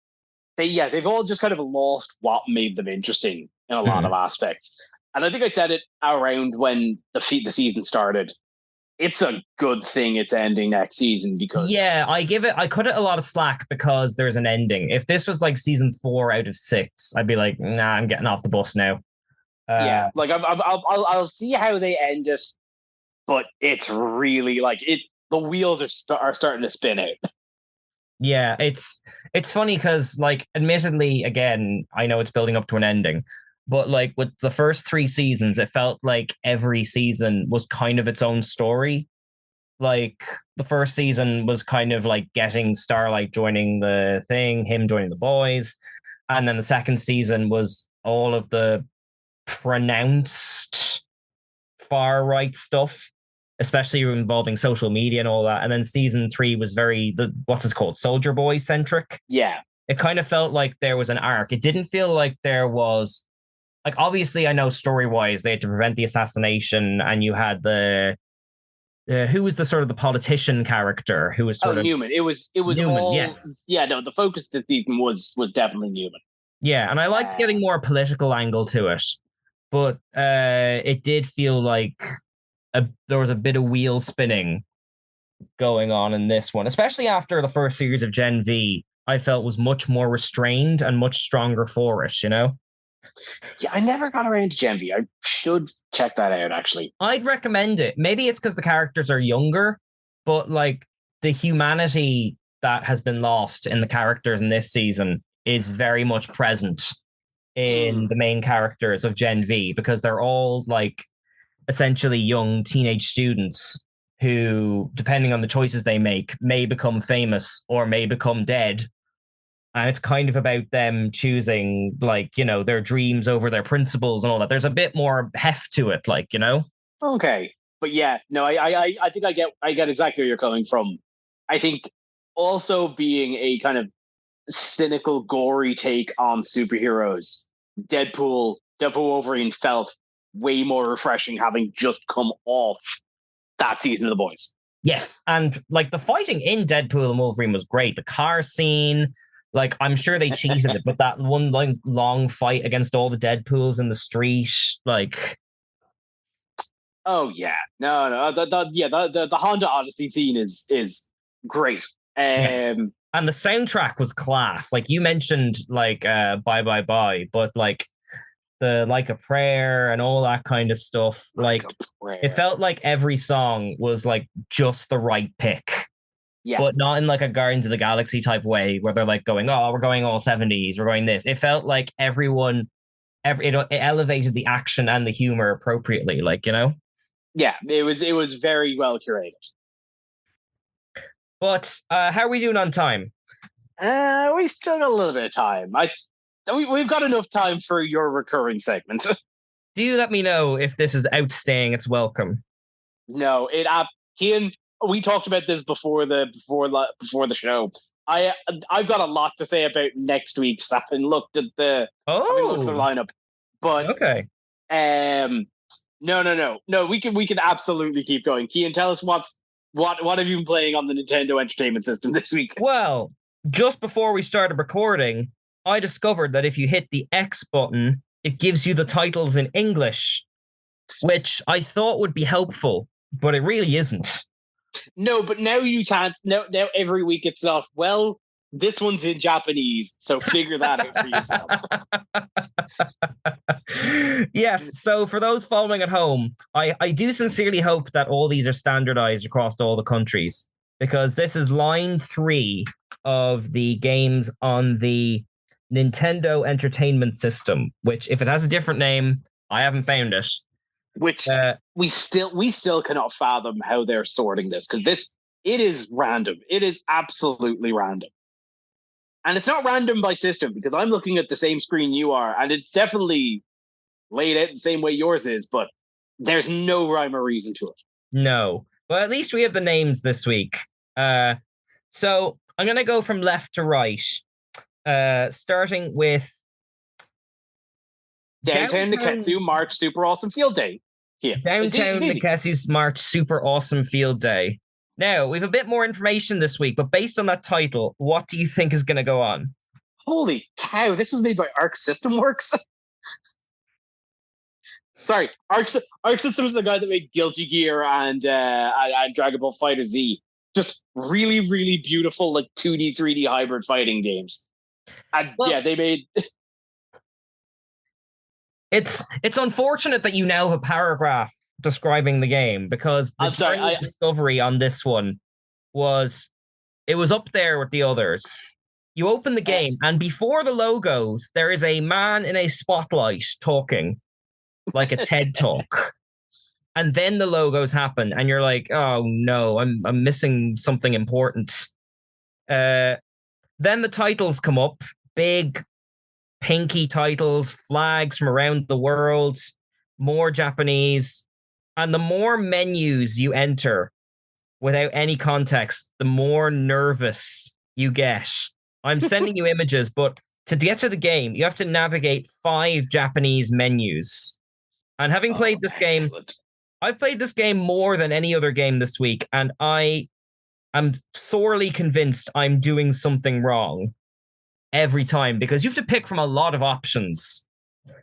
they've all just kind of lost what made them interesting in a lot of aspects. And I think I said it around when the season started. It's a good thing it's ending next season because... Yeah, I cut it a lot of slack because there's an ending. If this was like season 4 out of 6, I'd be like, nah, I'm getting off the bus now. Yeah, like I'll see how they end it, but it's really like the wheels are starting to spin out. Yeah, it's funny because like admittedly, again, I know it's building up to an ending, but like with the first 3 seasons, it felt like every season was kind of its own story. Like the first season was kind of like getting Starlight joining the thing, him joining the boys, and then the second season was all of the pronounced far right stuff, especially involving social media and all that. And then season 3 was very Soldier Boy centric. Yeah, it kind of felt like there was an arc. It didn't feel like there was like, obviously I know story wise they had to prevent the assassination, and you had the who was the sort of the politician character who was sort of Newman. It was Newman, all, yes. Yeah, no, the focus of the season was definitely Newman. Yeah, and I liked getting more political angle to it. But it did feel like there was a bit of wheel spinning going on in this one, especially after the first series of Gen V. I felt was much more restrained and much stronger for it, you know? Yeah, I never got around to Gen V. I should check that out, actually. I'd recommend it. Maybe it's because the characters are younger, but like the humanity that has been lost in the characters in this season is very much present in the main characters of Gen V, because they're all like essentially young teenage students who, depending on the choices they make, may become famous or may become dead. And it's kind of about them choosing, like, you know, their dreams over their principles and all that. There's a bit more heft to it, like, you know? Okay. But yeah, no, I think I get exactly where you're coming from. I think also being a kind of cynical, gory take on superheroes, Deadpool Wolverine felt way more refreshing having just come off that season of The Boys. Yes, and like the fighting in Deadpool and Wolverine was great. The car scene, like I'm sure they cheated it, but that one long fight against all the Deadpools in the street, like... Oh yeah, no, the Honda Odyssey scene is great. Yes. And the soundtrack was class. Like you mentioned, like Bye Bye Bye, but like the Like a Prayer and all that kind of stuff. Like it felt like every song was like just the right pick. Yeah. But not in like a Guardians of the Galaxy type way where they're like going, oh, we're going all 70s, we're going this. It felt like everyone it elevated the action and the humor appropriately, like, you know. Yeah, it was very well curated. But how are we doing on time? We still got a little bit of time. We've got enough time for your recurring segment. Do you let me know if this is outstaying its welcome? No, Kian, we talked about this before the show. I've got a lot to say about next week's stuff and looked at the lineup. But okay. No. We can absolutely keep going. Kian, tell us what have you been playing on the Nintendo Entertainment System this week? Well, just before we started recording, I discovered that if you hit the X button, it gives you the titles in English, which I thought would be helpful, but it really isn't. No, but now you can't. Now every week it's off. Well, this one's in Japanese, so figure that out for yourself. Yes, so for those following at home, I do sincerely hope that all these are standardized across all the countries, because this is line 3 of the games on the Nintendo Entertainment System, which, if it has a different name, I haven't found it. Which we still cannot fathom how they're sorting this, because it is random. It is absolutely random. And it's not random by system, because I'm looking at the same screen you are, and it's definitely laid out the same way yours is, but there's no rhyme or reason to it. No. But at least we have the names this week. So I'm going to go from left to right, starting with Downtown Niketsu March Super Awesome Field Day. Here. Downtown Niketsu's March Super Awesome Field Day. Now, we have a bit more information this week, but based on that title, what do you think is going to go on? Holy cow, this was made by Arc System Works? Sorry, Arc System is the guy that made Guilty Gear and Dragon Ball Fighter Z. Just really, really beautiful, like 2D, 3D hybrid fighting games. And they made... It's unfortunate that you now have a paragraph describing the game, because the discovery on this one was it was up there with the others. You open the game, and before the logos, there is a man in a spotlight talking like a TED talk. And then the logos happen, and you're like, oh no, I'm missing something important. Then the titles come up, big pinky titles, flags from around the world, more Japanese. And the more menus you enter without any context, the more nervous you get. I'm sending you images, but to get to the game, you have to navigate 5 Japanese menus. And having played this game, I've played this game more than any other game this week, and I am sorely convinced I'm doing something wrong every time, because you have to pick from a lot of options.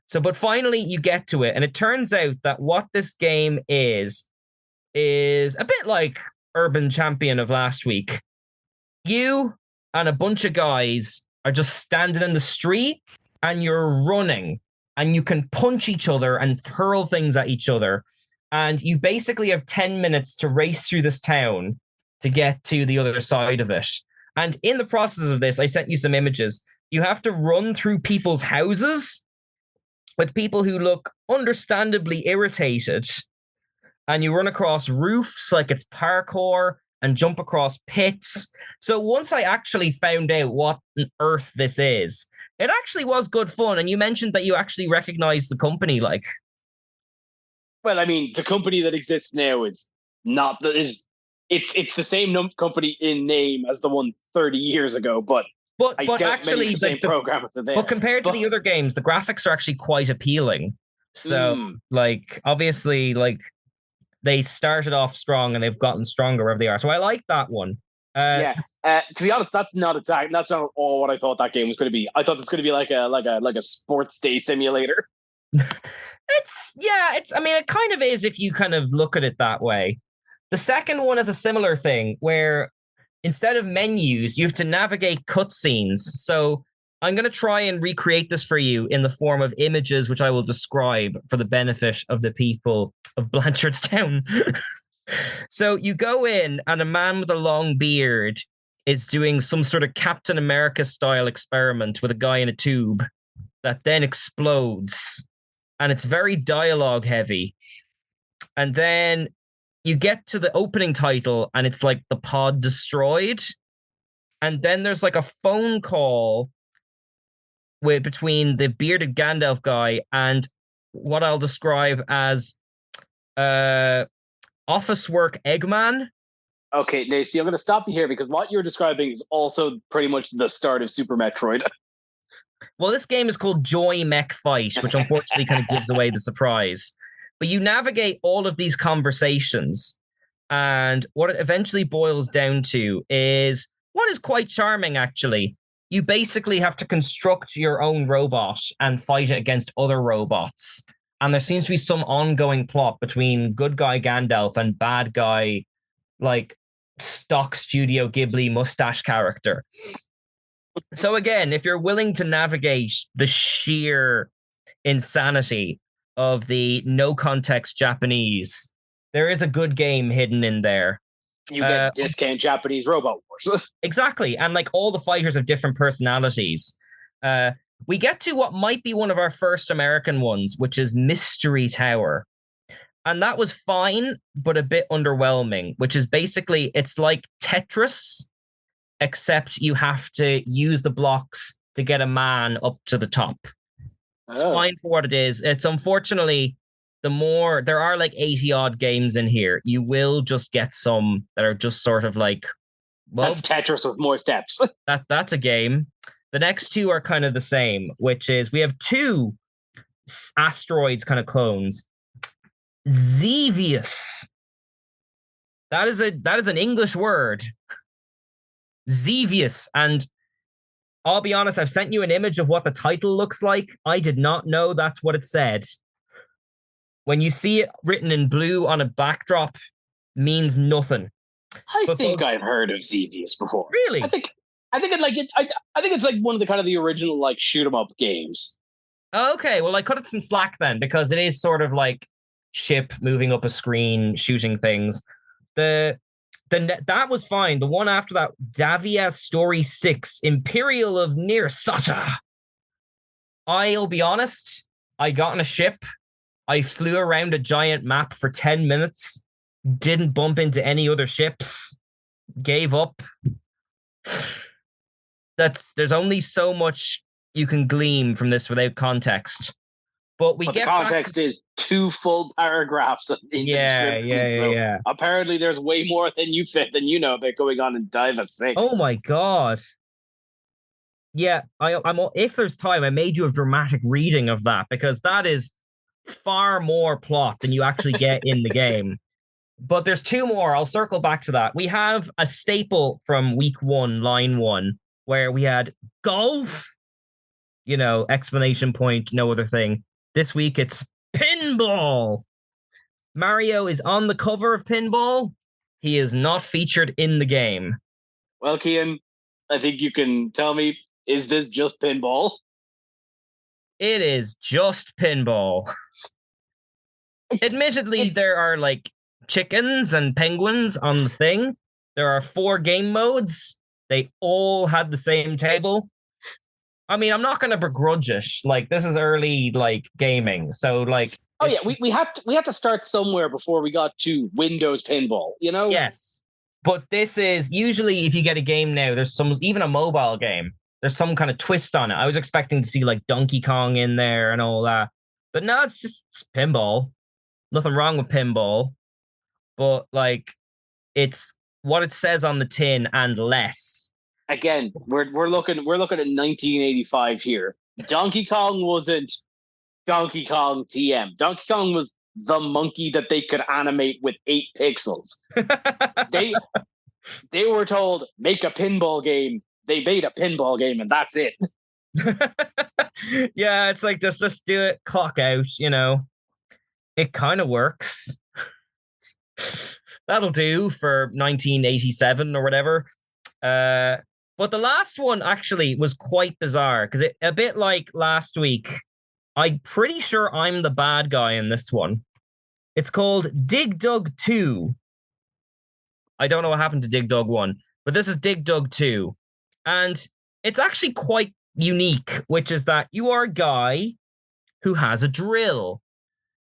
So, but finally you get to it, and it turns out that what this game is a bit like Urban Champion of last week. You and a bunch of guys are just standing in the street, and you're running, and you can punch each other and hurl things at each other. And you basically have 10 minutes to race through this town to get to the other side of it. And in the process of this, I sent you some images. You have to run through people's houses with people who look understandably irritated. And you run across roofs like it's parkour and jump across pits. So once I actually found out what on earth this is, it actually was good fun. And you mentioned that you actually recognize the company, like. Well, I mean, the company that exists now is not it's the same company in name as the one 30 years ago, but actually the same programmers are there. But compared to the other games, the graphics are actually quite appealing. So, like, obviously, like, they started off strong and they've gotten stronger wherever they are. So I like that one. To be honest, that's not all what I thought that game was going to be. I thought it's going to be like a sports day simulator. I mean, it kind of is if you kind of look at it that way. The second one is a similar thing where instead of menus, you have to navigate cutscenes. So I'm going to try and recreate this for you in the form of images, which I will describe for the benefit of the people of Blanchardstown. So you go in, and a man with a long beard is doing some sort of Captain America style experiment with a guy in a tube. that then explodes. And it's very dialogue heavy. And then you get to the opening title and it's like the pod destroyed. And then there's like a phone call between the bearded Gandalf guy and what I'll describe as office work Eggman. Okay, Nacy, I'm going to stop you here because what you're describing is also pretty much the start of Super Metroid. Well, this game is called Joy Mech Fight, which unfortunately kind of gives away the surprise. But you navigate all of these conversations, and what it eventually boils down to is what is quite charming, actually. You basically have to construct your own robot and fight it against other robots. And there seems to be some ongoing plot between good guy Gandalf and bad guy, like, stock Studio Ghibli mustache character. So again, if you're willing to navigate the sheer insanity of the no context Japanese, there is a good game hidden in there. You get discount Japanese Robot Wars. Exactly. And like all the fighters have different personalities. We get to what might be one of our first American ones, which is Mystery Tower. And that was fine, but a bit underwhelming, which is basically, it's like Tetris, except you have to use the blocks to get a man up to the top. It's fine for what it is. It's unfortunately, there are like 80 odd games in here, you will just get some that are just sort of like, well, that's Tetris with more steps. That's a game. The next two are kind of the same, which is we have two asteroids kind of clones. Xevious. That is an English word. Xevious. And I'll be honest, I've sent you an image of what the title looks like. I did not know that's what it said. When you see it written in blue on a backdrop, means nothing. I think I've heard of Xevious before. Really? I think it's like one of the kind of the original like shoot 'em up games. Okay, well I cut it some slack then, because it is sort of like ship moving up a screen, shooting things. That was fine. The one after that, Davia Story 6, Imperial of Nearsata. I'll be honest, I got on a ship, I flew around a giant map for 10 minutes, didn't bump into any other ships, gave up. There's only so much you can glean from this without context. But the context is 2 full paragraphs in the description. Yeah. Apparently there's way more than you know about going on in Diva 6. Oh my god. Yeah, I'm if there's time, I made you a dramatic reading of that, because that is far more plot than you actually get in the game. But there's 2 more. I'll circle back to that. We have a staple from week 1, line 1, where we had golf, explanation point, no other thing. This week, it's pinball. Mario is on the cover of Pinball. He is not featured in the game. Well, Cian, I think you can tell me, is this just pinball? It is just pinball. Admittedly, there are like chickens and penguins on the thing. There are 4 game modes. They all had the same table. I mean, I'm not going to begrudge it. Like, this is early, like, gaming. So, like... Oh, yeah, we had to start somewhere before we got to Windows Pinball, Yes. But this is... Usually, if you get a game now, there's even a mobile game, there's some kind of twist on it. I was expecting to see, like, Donkey Kong in there and all that. But no, it's pinball. Nothing wrong with pinball. But, like, it's what it says on the tin and less. Again, we're looking at 1985 here. Donkey Kong wasn't Donkey Kong TM. Donkey Kong was the monkey that they could animate with 8 pixels. They were told, make a pinball game. They made a pinball game, and that's it. Yeah, it's like just do it, clock out. It kind of works. That'll do for 1987 or whatever. But the last one actually was quite bizarre, because a bit like last week, I'm pretty sure I'm the bad guy in this one. It's called Dig Dug 2. I don't know what happened to Dig Dug 1, but this is Dig Dug 2. And it's actually quite unique, which is that you are a guy who has a drill,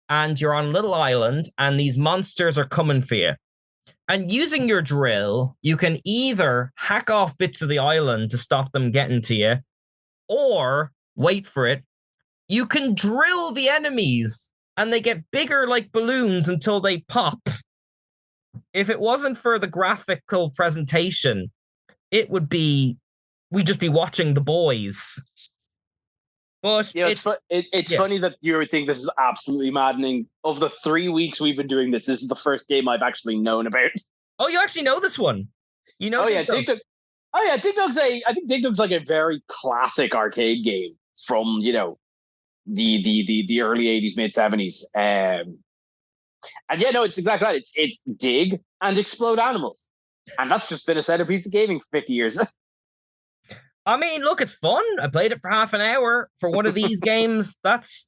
and you're on a little island, and these monsters are coming for you. And using your drill, you can either hack off bits of the island to stop them getting to you, or, wait for it, you can drill the enemies, and they get bigger like balloons until they pop. If it wasn't for the graphical presentation, we'd just be watching The Boys. But it's funny that you would think this is absolutely maddening. Of the 3 weeks we've been doing this is the first game I've actually known about. Oh, you actually know this one? You know? Oh yeah, Dig Dug. Oh yeah, I think Dig Dug's like a very classic arcade game from the early 80s, mid 70s. And yeah, no, it's exactly that. It's dig and explode animals. And that's just been a centerpiece of gaming for 50 years. I mean, look, it's fun. I played it for half an hour. For one of these games, that's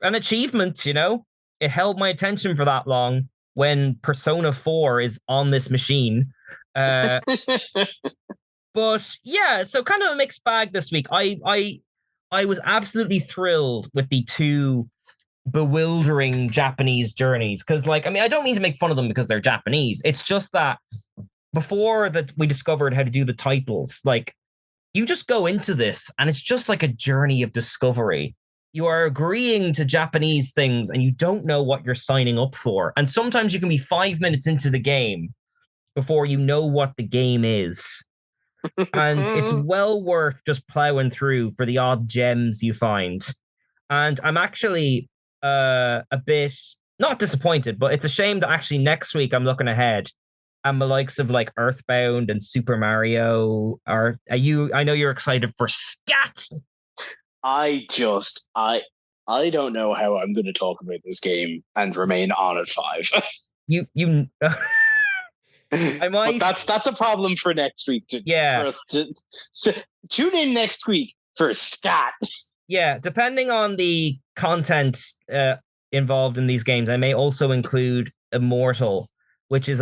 an achievement, you know? It held my attention for that long when Persona 4 is on this machine. But yeah, so kind of a mixed bag this week. I was absolutely thrilled with the two bewildering Japanese journeys. Because, like, I mean, I don't mean to make fun of them because they're Japanese. It's just that before that we discovered how to do the titles, like, you just go into this and it's just like a journey of discovery. You are agreeing to Japanese things and you don't know what you're signing up for. And sometimes you can be 5 minutes into the game before you know what the game is. And it's well worth just plowing through for the odd gems you find. And I'm actually a bit, not disappointed, but it's a shame that actually next week I'm looking ahead. And the likes of like Earthbound and Super Mario are you? I know you're excited for Scat. I don't know how I'm going to talk about this game and remain on at 5. you I might. But that's a problem for next week. For us so tune in next week for Scat. Yeah, depending on the content involved in these games, I may also include Immortal, which is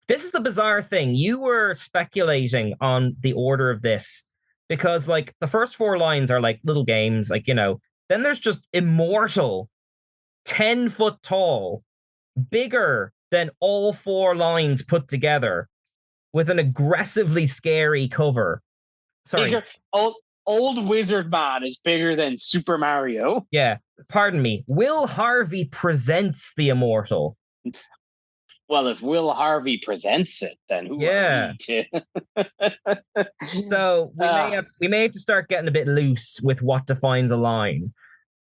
this is the bizarre thing. You were speculating on the order of this because, like, the first 4 lines are like little games, like, you know. Then there's just Immortal, 10 foot tall, bigger than all 4 lines put together, with an aggressively scary cover. Sorry, bigger, old wizard man is bigger than Super Mario. Yeah, pardon me. Will Harvey presents the Immortal. Well, if Will Harvey presents it, then who are we to? So we may have to start getting a bit loose with what defines a line.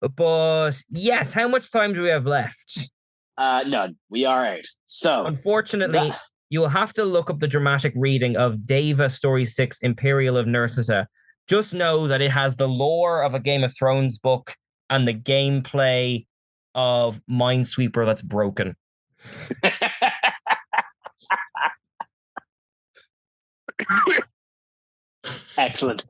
But yes, how much time do we have left? None. We are out. So unfortunately, you will have to look up the dramatic reading of Deva Story 6 Imperial of Nursita. Just know that it has the lore of a Game of Thrones book and the gameplay of Minesweeper that's broken. Excellent.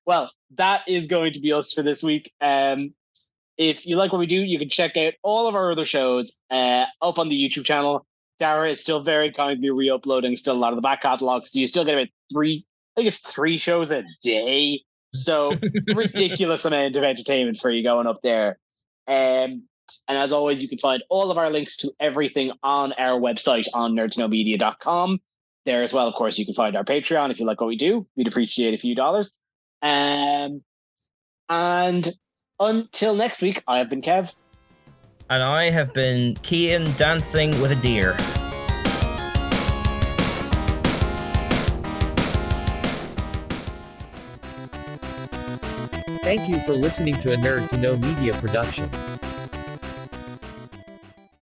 Well, that is going to be us for this week. If you like what we do, you can check out all of our other shows up on the YouTube channel. Dara is still very kindly re-uploading still a lot of the back catalog, so you still get about 3 shows a day. So ridiculous amount of entertainment for you going up there. And as always, you can find all of our links to everything on our website on nerdtoknowmedia.com. There as well, of course, you can find our Patreon if you like what we do. We'd appreciate a few dollars. And until next week, I have been Kev. And I have been Kean dancing with a deer. Thank you for listening to a Nerd to Know Media production.